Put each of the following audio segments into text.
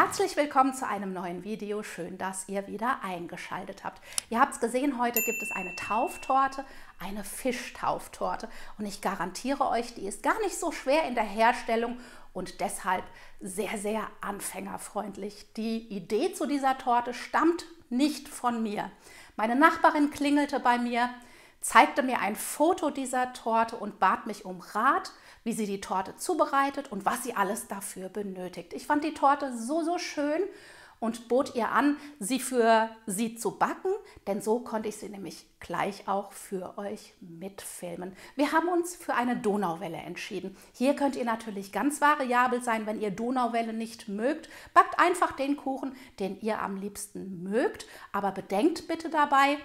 Herzlich willkommen zu einem neuen Video. Schön, dass ihr wieder eingeschaltet habt. Ihr habt es gesehen, heute gibt es eine Tauftorte, eine Fischtauftorte. Und ich garantiere euch, die ist gar nicht so schwer in der Herstellung und deshalb sehr, sehr anfängerfreundlich. Die Idee zu dieser Torte stammt nicht von mir. Meine Nachbarin klingelte bei mir, zeigte mir ein Foto dieser Torte und bat mich um Rat, wie sie die Torte zubereitet und was sie alles dafür benötigt. Ich fand die Torte so schön und bot ihr an, sie für sie zu backen, denn so konnte ich sie nämlich gleich auch für euch mitfilmen. Wir haben uns für eine Donauwelle entschieden. Hier könnt ihr natürlich ganz variabel sein, wenn ihr Donauwelle nicht mögt. Backt einfach den Kuchen, den ihr am liebsten mögt, aber bedenkt bitte dabei,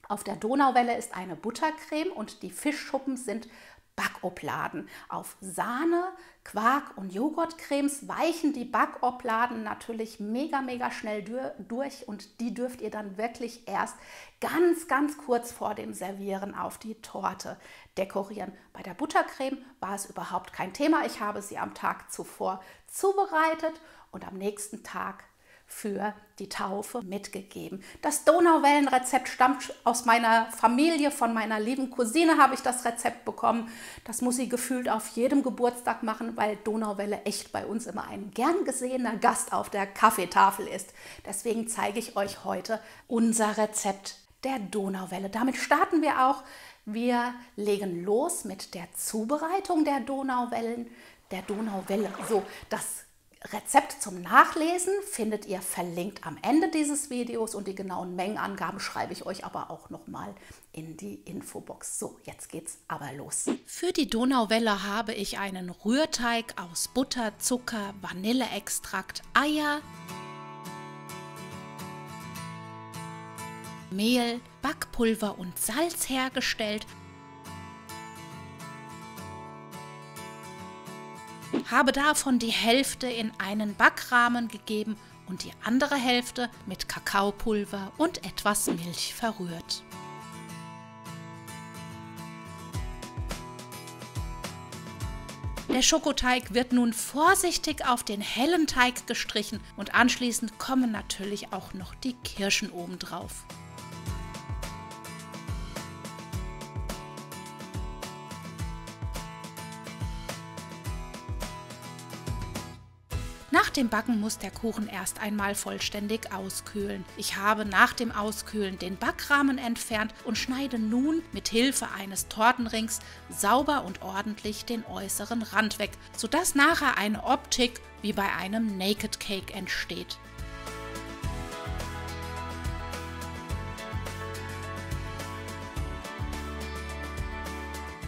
auf der Donauwelle ist eine Buttercreme und die Fischschuppen sind Backobladen. Auf Sahne, Quark und Joghurtcremes weichen die Backobladen natürlich mega schnell durch und die dürft ihr dann wirklich erst ganz kurz vor dem Servieren auf die Torte dekorieren. Bei der Buttercreme war es überhaupt kein Thema. Ich habe sie am Tag zuvor zubereitet und am nächsten Tag für die Taufe mitgegeben. Das Donauwellenrezept stammt aus meiner Familie, von meiner lieben Cousine habe ich das Rezept bekommen. Das muss sie gefühlt auf jedem Geburtstag machen, weil Donauwelle echt bei uns immer ein gern gesehener Gast auf der Kaffeetafel ist. Deswegen zeige ich euch heute unser Rezept der Donauwelle. Damit starten wir auch. Wir legen los mit der Zubereitung der Donauwelle. So, das Rezept zum Nachlesen findet ihr verlinkt am Ende dieses Videos und die genauen Mengenangaben schreibe ich euch aber auch nochmal in die Infobox. So, jetzt geht's aber los. Für die Donauwelle habe ich einen Rührteig aus Butter, Zucker, Vanilleextrakt, Eier, Mehl, Backpulver und Salz hergestellt. Habe davon die Hälfte in einen Backrahmen gegeben und die andere Hälfte mit Kakaopulver und etwas Milch verrührt. Der Schokoteig wird nun vorsichtig auf den hellen Teig gestrichen und anschließend kommen natürlich auch noch die Kirschen obendrauf. Nach dem Backen muss der Kuchen erst einmal vollständig auskühlen. Ich habe nach dem Auskühlen den Backrahmen entfernt und schneide nun mit Hilfe eines Tortenrings sauber und ordentlich den äußeren Rand weg, sodass nachher eine Optik wie bei einem Naked Cake entsteht.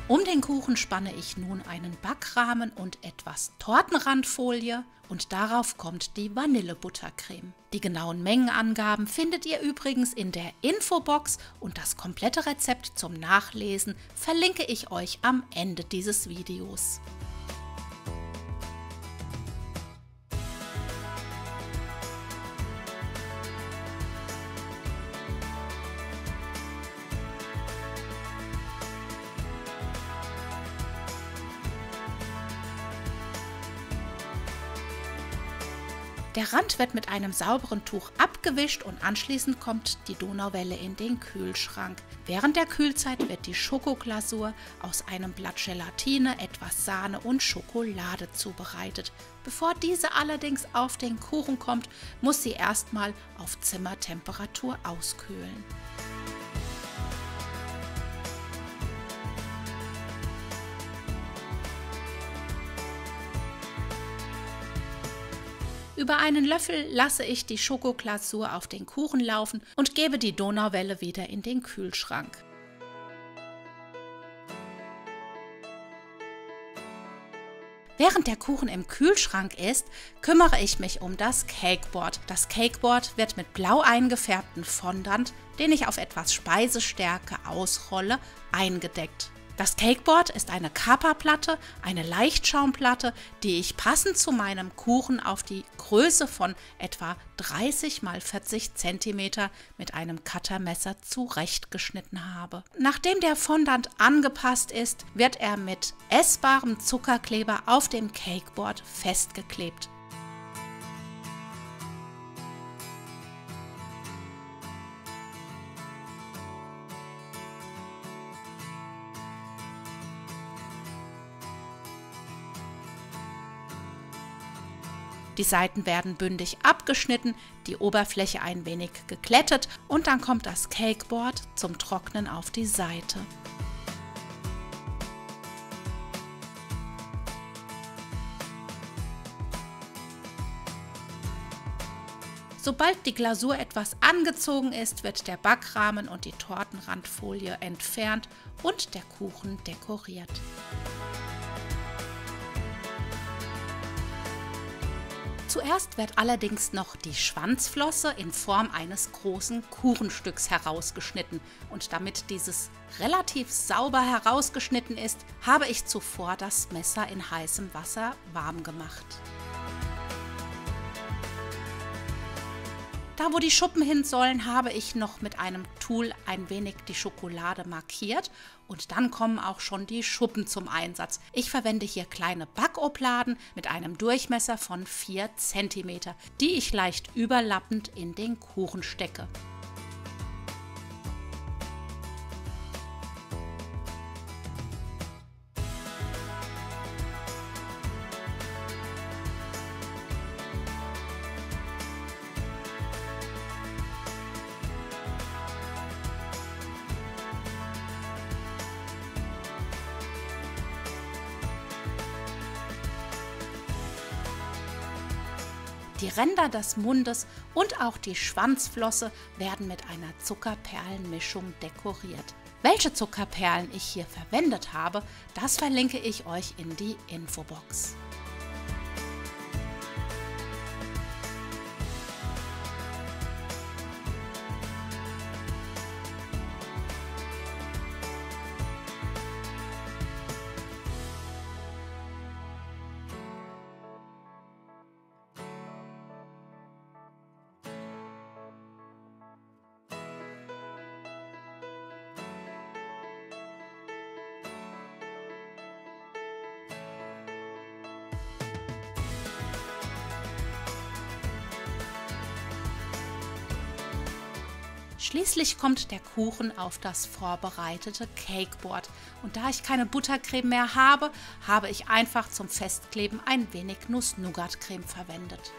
Um den Kuchen spanne ich nun einen Backrahmen und etwas Tortenrandfolie und darauf kommt die Vanillebuttercreme. Die genauen Mengenangaben findet ihr übrigens in der Infobox und das komplette Rezept zum Nachlesen verlinke ich euch am Ende dieses Videos. Der Rand wird mit einem sauberen Tuch abgewischt und anschließend kommt die Donauwelle in den Kühlschrank. Während der Kühlzeit wird die Schokoglasur aus einem Blatt Gelatine, etwas Sahne und Schokolade zubereitet. Bevor diese allerdings auf den Kuchen kommt, muss sie erstmal auf Zimmertemperatur auskühlen. Über einen Löffel lasse ich die Schokoglasur auf den Kuchen laufen und gebe die Donauwelle wieder in den Kühlschrank. Während der Kuchen im Kühlschrank ist, kümmere ich mich um das Cakeboard. Das Cakeboard wird mit blau eingefärbten Fondant, den ich auf etwas Speisestärke ausrolle, eingedeckt. Das Cakeboard ist eine Kapperplatte, eine Leihtschaumplatte, die ich passend zu meinem Kuchen auf die Größe von etwa 30 x 40 cm mit einem Cuttermesser zurechtgeschnitten habe. Nachdem der Fondant angepasst ist, wird er mit essbarem Zuckerkleber auf dem Cakeboard festgeklebt. Die Seiten werden bündig abgeschnitten, die Oberfläche ein wenig geglättet und dann kommt das Cakeboard zum Trocknen auf die Seite. Sobald die Glasur etwas angezogen ist, wird der Backrahmen und die Tortenrandfolie entfernt und der Kuchen dekoriert. Zuerst wird allerdings noch die Schwanzflosse in Form eines großen Kuchenstücks herausgeschnitten und damit dieses relativ sauber herausgeschnitten ist, habe ich zuvor das Messer in heißem Wasser warm gemacht. Da, wo die Schuppen hin sollen, habe ich noch mit einem Tool ein wenig die Schokolade markiert und dann kommen auch schon die Schuppen zum Einsatz. Ich verwende hier kleine Backobladen mit einem Durchmesser von 4 cm, die ich leicht überlappend in den Kuchen stecke. Die Ränder des Mundes und auch die Schwanzflosse werden mit einer Zuckerperlenmischung dekoriert. Welche Zuckerperlen ich hier verwendet habe, das verlinke ich euch in die Infobox. Schließlich kommt der Kuchen auf das vorbereitete Cakeboard und da ich keine Buttercreme mehr habe, habe ich einfach zum Festkleben ein wenig Nuss-Nougat-Creme verwendet.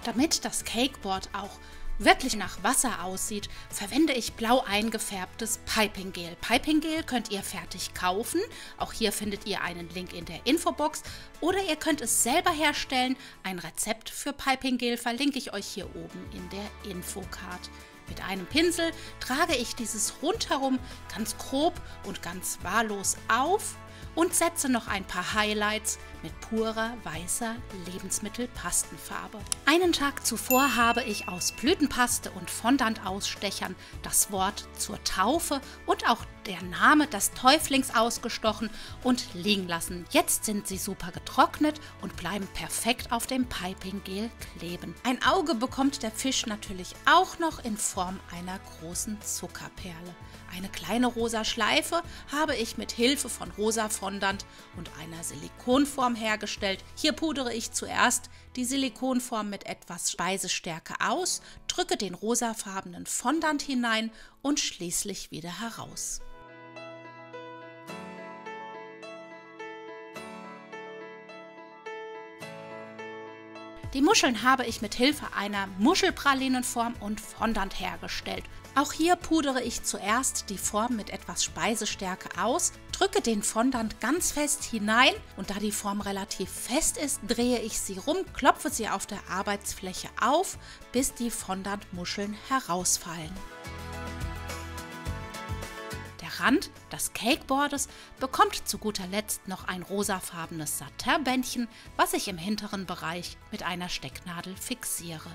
Damit das Cakeboard auch wirklich nach Wasser aussieht, verwende ich blau eingefärbtes Piping Gel. Piping Gel könnt ihr fertig kaufen. Auch hier findet ihr einen Link in der Infobox. Oder ihr könnt es selber herstellen. Ein Rezept für Piping Gel verlinke ich euch hier oben in der Infocard. Mit einem Pinsel trage ich dieses rundherum ganz grob und ganz wahllos auf und setze noch ein paar Highlights mit purer weißer Lebensmittelpastenfarbe. Einen Tag zuvor habe ich aus Blütenpaste und Fondantausstechern das Wort zur Taufe und auch der Name des Täuflings ausgestochen und liegen lassen. Jetzt sind sie super getrocknet und bleiben perfekt auf dem Piping Gel kleben. Ein Auge bekommt der Fisch natürlich auch noch in Form einer großen Zuckerperle. Eine kleine rosa Schleife habe ich mit Hilfe von rosa Fondant und einer Silikonform hergestellt. Hier pudere ich zuerst die Silikonform mit etwas Speisestärke aus, drücke den rosafarbenen Fondant hinein und schließlich wieder heraus. Die Muscheln habe ich mit Hilfe einer Muschelpralinenform und Fondant hergestellt. Auch hier pudere ich zuerst die Form mit etwas Speisestärke aus, drücke den Fondant ganz fest hinein und da die Form relativ fest ist, drehe ich sie rum, klopfe sie auf der Arbeitsfläche auf, bis die Fondantmuscheln herausfallen. Der Rand des Cakeboardes bekommt zu guter Letzt noch ein rosafarbenes Satinbändchen, was ich im hinteren Bereich mit einer Stecknadel fixiere.